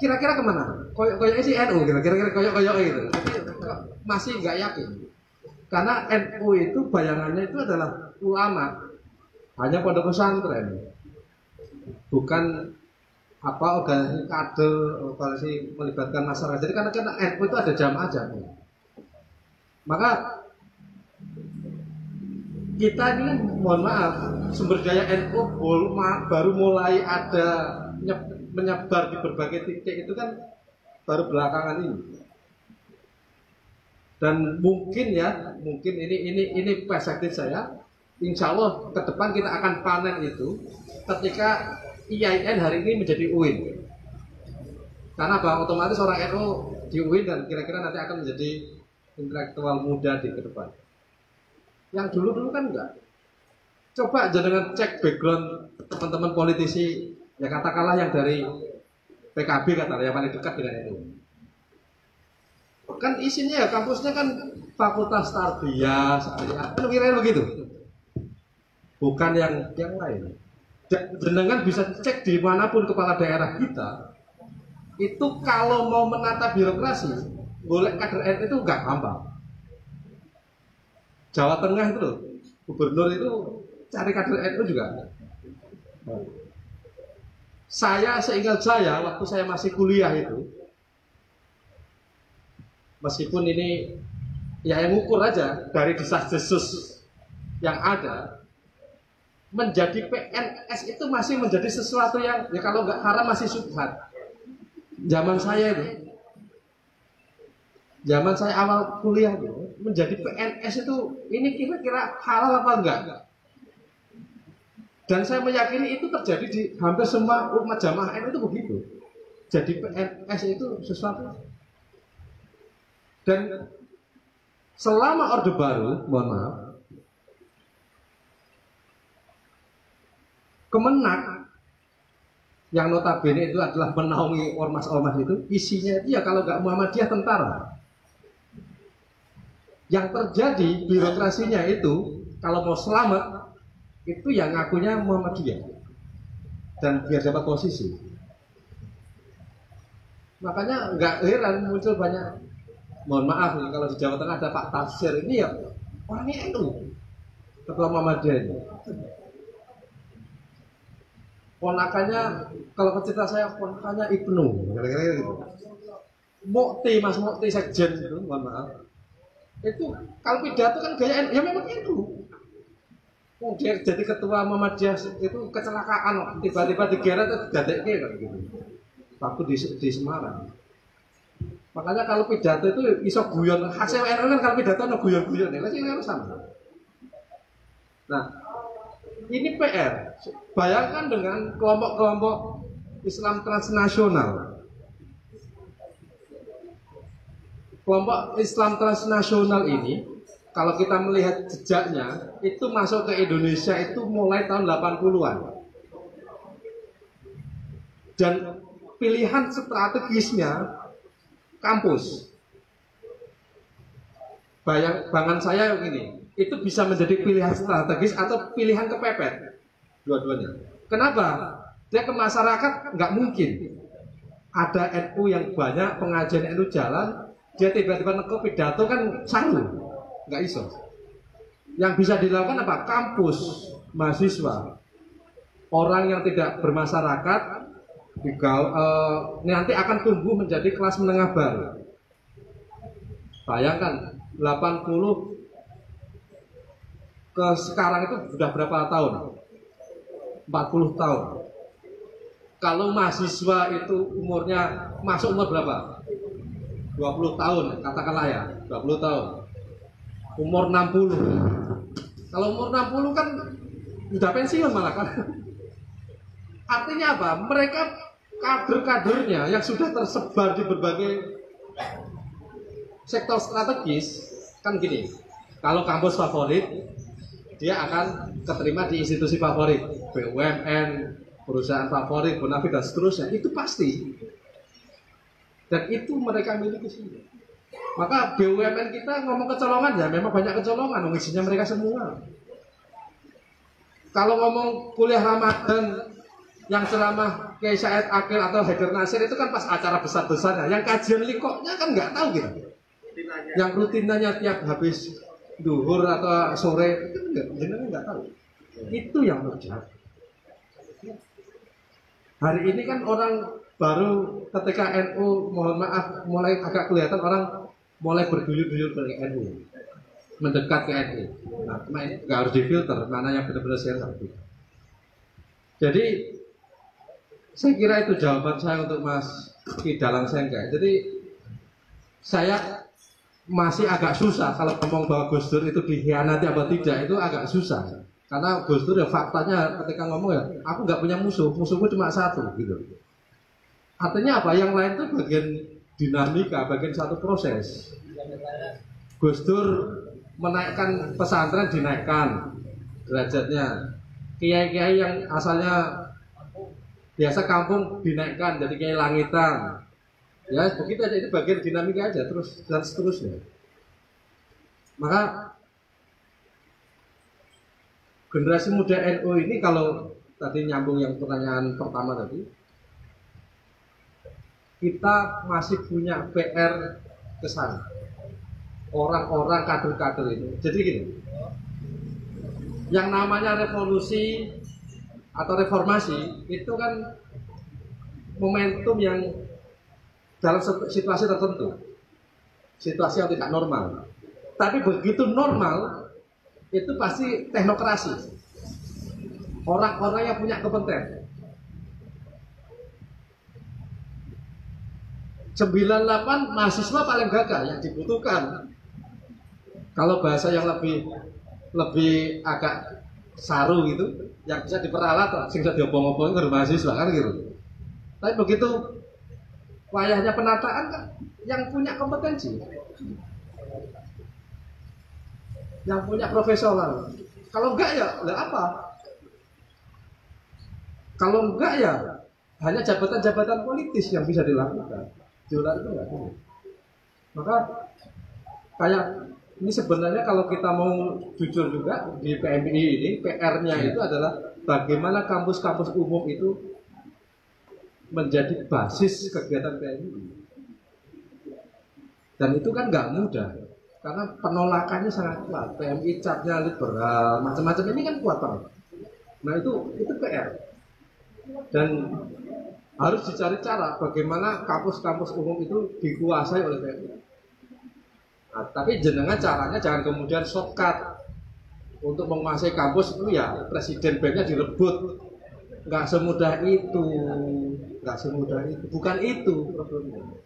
[SPEAKER 7] kira-kira kemana? Koyok-koyoknya sih NU gitu. Kira-kira koyok-koyok gitu. Tapi masih nggak yakin. Karena NU itu bayangannya itu adalah ulama, hanya pondok pesantren, bukan organisasi kader, organisasi melibatkan masyarakat. Jadi karena NU itu ada jamaah-jamaah. Maka kita ini mohon maaf, sumber daya NU baru mulai ada menyebar di berbagai titik itu kan baru belakangan ini. Dan mungkin ini perspektif saya, insya Allah ke depan kita akan panen itu ketika IAIN hari ini menjadi UIN. Karena bahwa otomatis orang NU di UIN dan kira-kira nanti akan menjadi intelektual muda di ke depan. Yang dulu kan enggak. Coba jangan cek background teman-teman politisi, ya katakanlah yang dari PKB katakanlah yang paling dekat dengan itu. Kan isinya ya kampusnya kan fakultas tarbiyah, kan kira-kira begitu. Bukan yang lain. Jenengan bisa cek di manapun kepala daerah kita, itu kalau mau menata birokrasi, boleh kader NU itu nggak gampang. Jawa Tengah itu loh, gubernur itu cari kader NU juga. Saya seingat saya waktu saya masih kuliah itu, meskipun ini ya yang ukur aja dari desas-desus yang ada, menjadi PNS itu masih menjadi sesuatu yang ya kalau nggak haram masih syubhat. Zaman saya itu, zaman saya awal kuliah itu, menjadi PNS itu ini kira-kira halal apa enggak? Dan saya meyakini itu terjadi di hampir semua umat jamaah NU itu begitu. Jadi PNS itu sesuatu. Dan selama Orde Baru, mohon maaf, Kemenak yang notabene itu adalah menaungi ormas-ormas itu, isinya itu ya kalau nggak Muhammadiyah tentara. Yang terjadi birokrasinya itu kalau mau selamat itu yang ngakunya Muhammadiyah dan biar dapat posisi. Makanya nggak heran muncul banyak, mohon maaf nih, kalau di Jawa Tengah ada Pak Tafsir ini ya orangnya NU, ketua Muhammadiyah ini. Ponakannya, kalau cerita saya ponakannya Ibnu, kira-kira gitu. Mukti, Mas Mukti Sekjen itu, mohon maaf. Itu kalau pidato kan gaya NU, ya memang NU. Dia jadi ketua Muhammadiyah itu kecelakaan, tiba-tiba digeret dadekke kan gitu. Waktu di Semarang. Makanya kalau pidato itu iso guyon, hasil NU kan kalau pidato no guyon-guyon, ya sih harus sama. Nah, ini PR. Bayangkan dengan kelompok-kelompok Islam transnasional. Kelompok Islam transnasional ini kalau kita melihat jejaknya, itu masuk ke Indonesia itu mulai tahun 80-an. Dan pilihan strategisnya kampus. Bayangan saya begini, itu bisa menjadi pilihan strategis atau pilihan kepepet. Dua-duanya. Kenapa? Dia ke masyarakat nggak mungkin. Ada NU yang banyak, pengajian NU jalan, dia tiba-tiba neko pidato kan saru. Nggak iso. Yang bisa dilakukan apa? Kampus, mahasiswa, orang yang tidak bermasyarakat, nanti akan tumbuh menjadi kelas menengah baru. Bayangkan 80 ke sekarang itu sudah berapa tahun? 40 tahun. Kalau mahasiswa itu umurnya masuk umur berapa? 20 tahun, katakanlah ya, 20 tahun. Umur 60. Kalau umur 60 kan udah pensiun malah kan. Artinya apa? Mereka kader-kadernya yang sudah tersebar di berbagai sektor strategis kan gini. Kalau kampus favorit, dia akan keterima di institusi favorit, BUMN, perusahaan favorit, Bonafide dan seterusnya. Itu pasti. Dan itu mereka miliki sendiri. Maka BUMN kita ngomong kecolongan ya memang banyak kecolongan, isinya mereka semua. Kalau ngomong kuliah Ramadan yang ceramah Kiai Said Akil atau Haidar Nasir itu kan pas acara besar-besarnya. Yang kajian likoknya kan nggak tahu gitu. Yang rutinannya tiap habis duhur atau sore itu nggak tahu. Itu yang terjadi. Hari ini kan orang baru ketika NU, mohon maaf, mulai agak kelihatan orang mulai berduyur-duyur ke NU, mendekat ke NU. Nah, ini nggak harus difilter mana yang benar-benar saya ngerti. Jadi saya kira itu jawaban saya untuk Mas Ki Dalang Sengkek. Jadi saya masih agak susah kalau ngomong bahwa Gus Dur itu dikhianati apa tidak, itu agak susah. Karena Gus Dur ya faktanya ketika ngomong ya, aku nggak punya musuh, musuhku cuma satu gitu. Artinya apa? Yang lain itu bagian dinamika, bagian satu proses. Gus Dur menaikkan pesantren dinaikkan, derajatnya. Kiai-kiai yang asalnya biasa kampung dinaikkan jadi kiai langitan. Ya begitu aja, itu bagian dinamika aja terus dan seterusnya. Maka generasi muda NU ini kalau tadi nyambung yang pertanyaan pertama tadi, kita masih punya PR ke sana. Orang-orang kader-kader itu. Jadi gini, yang namanya revolusi atau reformasi itu kan momentum yang dalam situasi tertentu, situasi yang tidak normal. Tapi begitu normal, itu pasti teknokrasi. Orang-orang yang punya kompeten. 98 mahasiswa paling gagah yang dibutuhkan. Kalau bahasa yang lebih agak saru gitu, yang bisa diperalat, sehingga diobong-obongin ke mahasiswa kan gitu. Tapi begitu wayahnya penataan kan yang punya kompetensi, yang punya profesional. Kalau enggak ya apa? Kalau enggak ya hanya jabatan-jabatan politis yang bisa dilakukan. Di luar itu enggak. Maka kayak ini sebenarnya kalau kita mau jujur juga di PMI ini PR-nya itu adalah bagaimana kampus-kampus umum itu menjadi basis kegiatan PMI. Dan itu kan nggak mudah karena penolakannya sangat kuat. PMI capnya liberal, macam-macam ini kan kuat banget. Nah itu PR. Dan harus dicari cara bagaimana kampus-kampus umum itu dikuasai oleh PMI. Nah, tapi jenengan caranya jangan kemudian shortcut untuk menguasai kampus itu ya presiden BEM-nya direbut. Nggak semudah itu, bukan itu problemnya.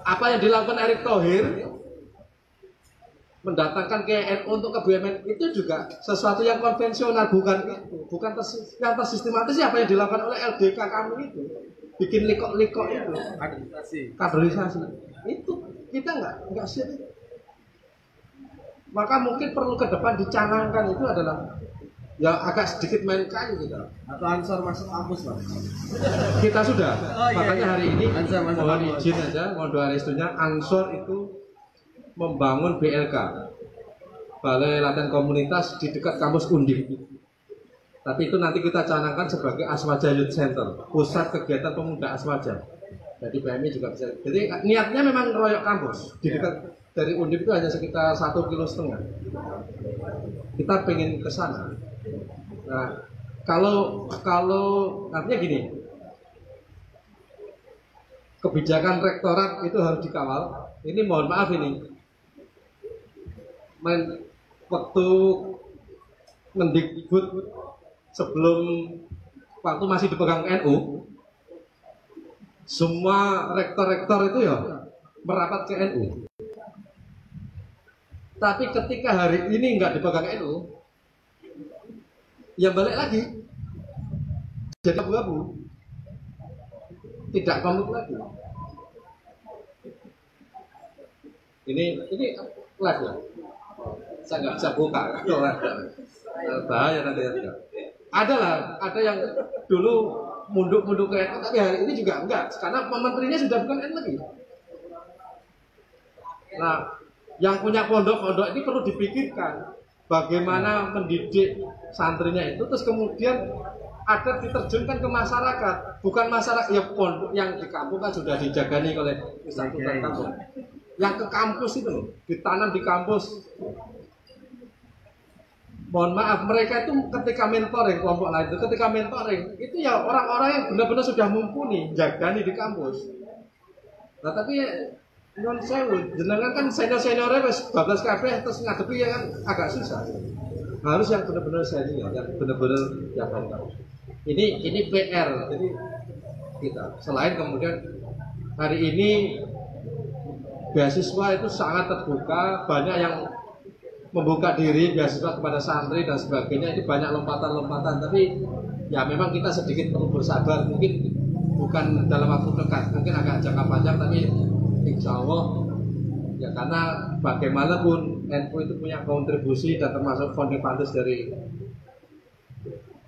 [SPEAKER 7] Apa yang dilakukan Erick Thohir mendatangkan KNU untuk ke BUMN itu juga sesuatu yang konvensional, bukan itu, yang tersistematis. Apa yang dilakukan oleh LDK kamu itu, bikin likok-likok itu, kaderisasi itu kita nggak siap. Maka mungkin perlu ke depan dicanangkan itu adalah ya agak sedikit main kayu gitu.
[SPEAKER 2] Atau ansor masuk kampus Pak.
[SPEAKER 7] Kita sudah, makanya hari ini
[SPEAKER 2] Ansor
[SPEAKER 7] mohon izin aja, mohon doa restunya. Ansor itu membangun BLK, Balai Latihan Komunitas di dekat kampus Undip. Tapi itu nanti kita canangkan sebagai Aswaja Youth Center, pusat kegiatan pemuda Aswaja. Jadi PMI juga bisa. Jadi niatnya memang royok kampus di dekat dari Undip itu hanya sekitar 1,5 km. Kita pengen ke sana. Nah, kalau artinya gini, kebijakan rektorat itu harus dikawal. Ini mohon maaf ini, waktu Mendikbud sebelum waktu masih dipegang NU, semua rektor-rektor itu ya merapat ke NU. Tapi ketika hari ini nggak dipegang NU, ya balik lagi jadi abu-abu, tidak komit lagi. Ini live ya, saya nggak bisa buka kalau bahaya nanti ya. Ada yang dulu munduk ke NU, tapi hari ini juga enggak, karena menterinya sudah bukan NU lagi. Nah, yang punya pondok-pondok ini perlu dipikirkan bagaimana mendidik santrinya itu, terus kemudian ada diterjunkan ke masyarakat, bukan masyarakat ya pondok yang di kampung kan sudah dijagani oleh Ustadz kampung. Yang ke kampus itu loh, ditanam di kampus. Mohon maaf, mereka itu ketika mentoring kelompok lain itu, ketika mentoring itu ya orang-orang yang benar-benar sudah mumpuni jagani di kampus. Nah tapi non sewu, jenengan kan senior-seniornya wis 12 kabeh terus ngadepi ya kan agak susah. Harus yang benar-benar senior, yang benar-benar yang tahu. Ini PR. Jadi kita selain kemudian hari ini beasiswa itu sangat terbuka, banyak yang membuka diri beasiswa kepada santri dan sebagainya. Ini banyak lompatan-lompatan, tapi ya memang kita sedikit perlu bersabar. Mungkin bukan dalam waktu dekat, mungkin agak jangka panjang, tapi insya Allah ya karena bagaimanapun NU itu punya kontribusi dan termasuk founding fathers dari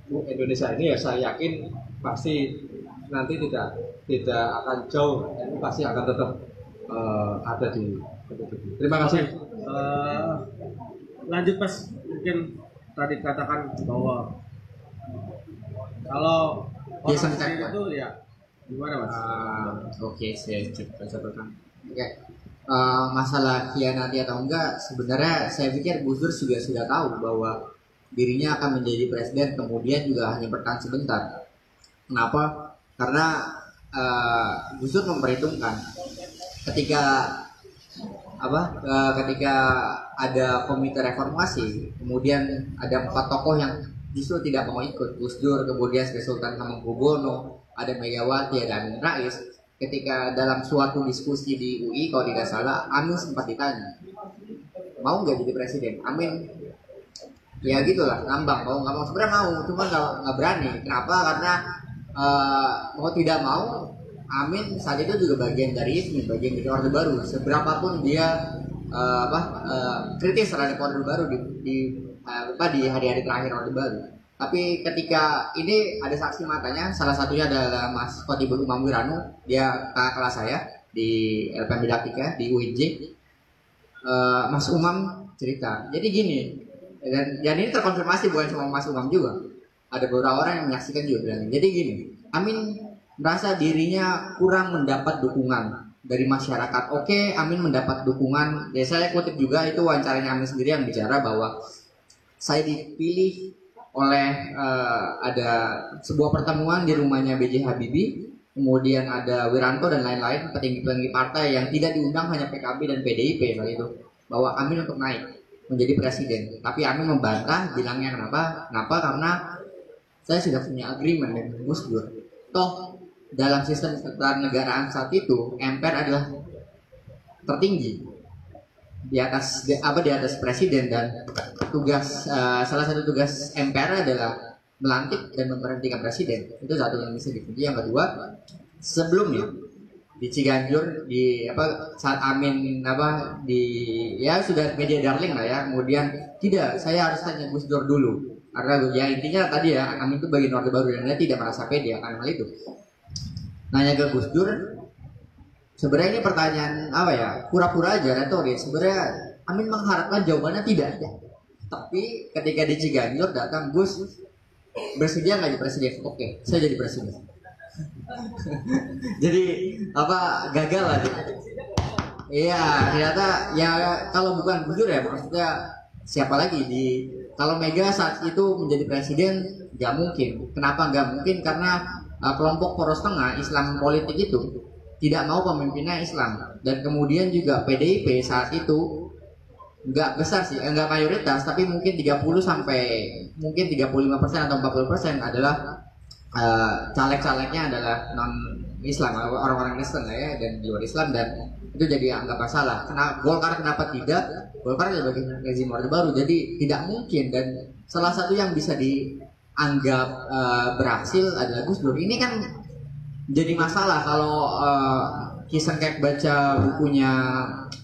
[SPEAKER 7] Indonesia ini, ya saya yakin pasti nanti tidak akan jauh, NU pasti akan tetap ada di PBB. Terima kasih.
[SPEAKER 2] Lanjut Mas, mungkin tadi katakan bahwa kalau orang sendiri itu ya gimana Mas?
[SPEAKER 1] Oke, saya contohkan. Oke. Masalah khianati atau enggak, sebenarnya saya pikir Gus Dur juga sudah tahu bahwa dirinya akan menjadi presiden, kemudian juga hanya bertahan sebentar. Kenapa? Karena Gus Dur memperhitungkan ketika ketika ada komite reformasi, kemudian ada 4 tokoh yang justru tidak mau ikut, Gus Dur, kemudian Sri Sultan Hamengkubuwono, ada Megawati, ada Amin Rais. Ketika dalam suatu diskusi di UI, kalau tidak salah, Amin sempat ditanya, mau nggak jadi presiden? Amin, ya gitulah, ngambang, mau nggak mau, sebenarnya mau, cuma nggak berani. Kenapa? Karena mau tidak mau, Amin saat itu juga bagian dari ISMI, bagian dari Orde Baru. Seberapapun dia kritis terhadap Orde Baru di hari-hari terakhir Orde Baru. Tapi ketika ini ada saksi matanya, salah satunya adalah Mas Khotibul Umam Wiranu, dia kakak kelas saya di LPM Didaktika di UIJ. Mas Umam cerita, jadi gini, dan ini terkonfirmasi bukan cuma Mas Umam juga, ada beberapa orang yang menyaksikan juga bilang, jadi gini, Amin merasa dirinya kurang mendapat dukungan dari masyarakat. Oke, Amin mendapat dukungan, ya saya kutip juga itu wawancaranya Amin sendiri yang bicara bahwa saya dipilih oleh ada sebuah pertemuan di rumahnya B.J. Habibie, kemudian ada Wiranto dan lain-lain petinggi-petinggi partai yang tidak diundang, hanya PKB dan PDIP itu, bahwa Amin untuk naik menjadi presiden. Tapi Amin membantah, bilangnya kenapa? Karena saya sudah punya agreement dengan Gus Dur. Toh dalam sistem ketatanegaraan saat itu MPR adalah tertinggi di atas presiden, dan salah satu tugas MPR adalah melantik dan memberhentikan presiden. Itu satu yang bisa dipuji. Yang kedua, sebelumnya di Ciganjur saat Amin sudah media darling lah ya, kemudian tidak, saya harus tanya Gus Dur dulu, karena ya intinya tadi ya, Amin itu bagian Orde Baru dan dia tidak merasa pede akan hal itu. Nanya ke Gus Dur, sebenarnya ini pertanyaan pura-pura aja retoris. Sebenarnya Amin mengharapkan jawabannya tidak ada. Tapi ketika di Ciganjur datang, Gus, bersedia nggak jadi presiden? Oke, saya jadi presiden. Jadi gagal lah dia. Iya, ternyata ya kalau bukan Gus Dur ya maksudnya siapa lagi kalau Mega saat itu menjadi presiden nggak mungkin. Kenapa nggak mungkin? Karena kelompok poros tengah Islam politik itu tidak mau pemimpinnya Islam, dan kemudian juga PDIP saat itu nggak besar sih, nggak mayoritas, tapi mungkin 35% atau 40% adalah caleg-calegnya adalah non Islam, orang-orang Kristen lah ya, dan di luar Islam, dan itu jadi anggap masalah. Golkar kenapa tidak? Golkar adalah bagian rezim Orde Baru, jadi tidak mungkin. Dan salah satu yang bisa dianggap berhasil adalah Gus Dur. Ini kan jadi masalah kalau Kisan kayak baca bukunya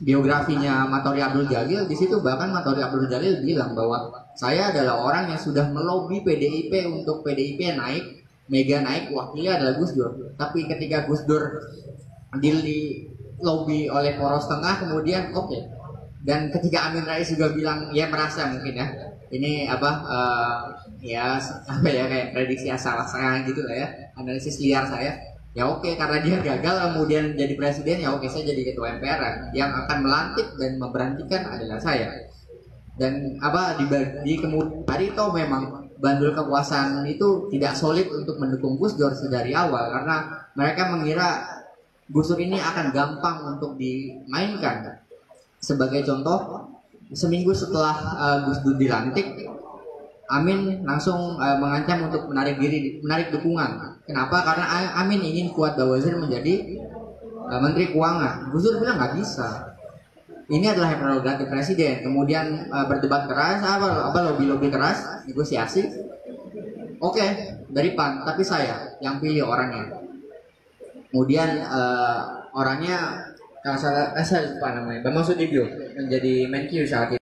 [SPEAKER 1] biografinya Matori Abdul Jalil, di situ bahkan Matori Abdul Jalil bilang bahwa saya adalah orang yang sudah melobi PDIP untuk PDIP naik, Mega naik, wakilnya adalah Gus Dur. Tapi ketika Gus Dur di lobby oleh poros tengah, kemudian oke. Dan ketika Amin Rais juga bilang, ya merasa mungkin ya ini kayak prediksi asal-asalan gitu lah ya, analisis liar saya. Ya oke, karena dia gagal kemudian jadi presiden, ya oke, saya jadi ketua MPR. Yang akan melantik dan memberhentikan adalah saya. Dan di kemudian hari itu memang bandul kekuasaan itu tidak solid untuk mendukung Gus Dur dari awal, karena mereka mengira Gus Dur ini akan gampang untuk dimainkan. Sebagai contoh, seminggu setelah Gus Dur dilantik, Amin langsung mengancam untuk menarik dukungan. Kenapa? Karena Amin ingin Fuad Bawazir menjadi Menteri Keuangan. Gus Dur bilang nggak bisa. Ini adalah prerogatif presiden. Kemudian berdebat keras, lobby keras, negosiasi. Oke, dari PAN, tapi saya yang pilih orangnya. Kemudian orangnya, kalau saya lupa namanya, Bambang Sudibyo menjadi Menkyu saat itu.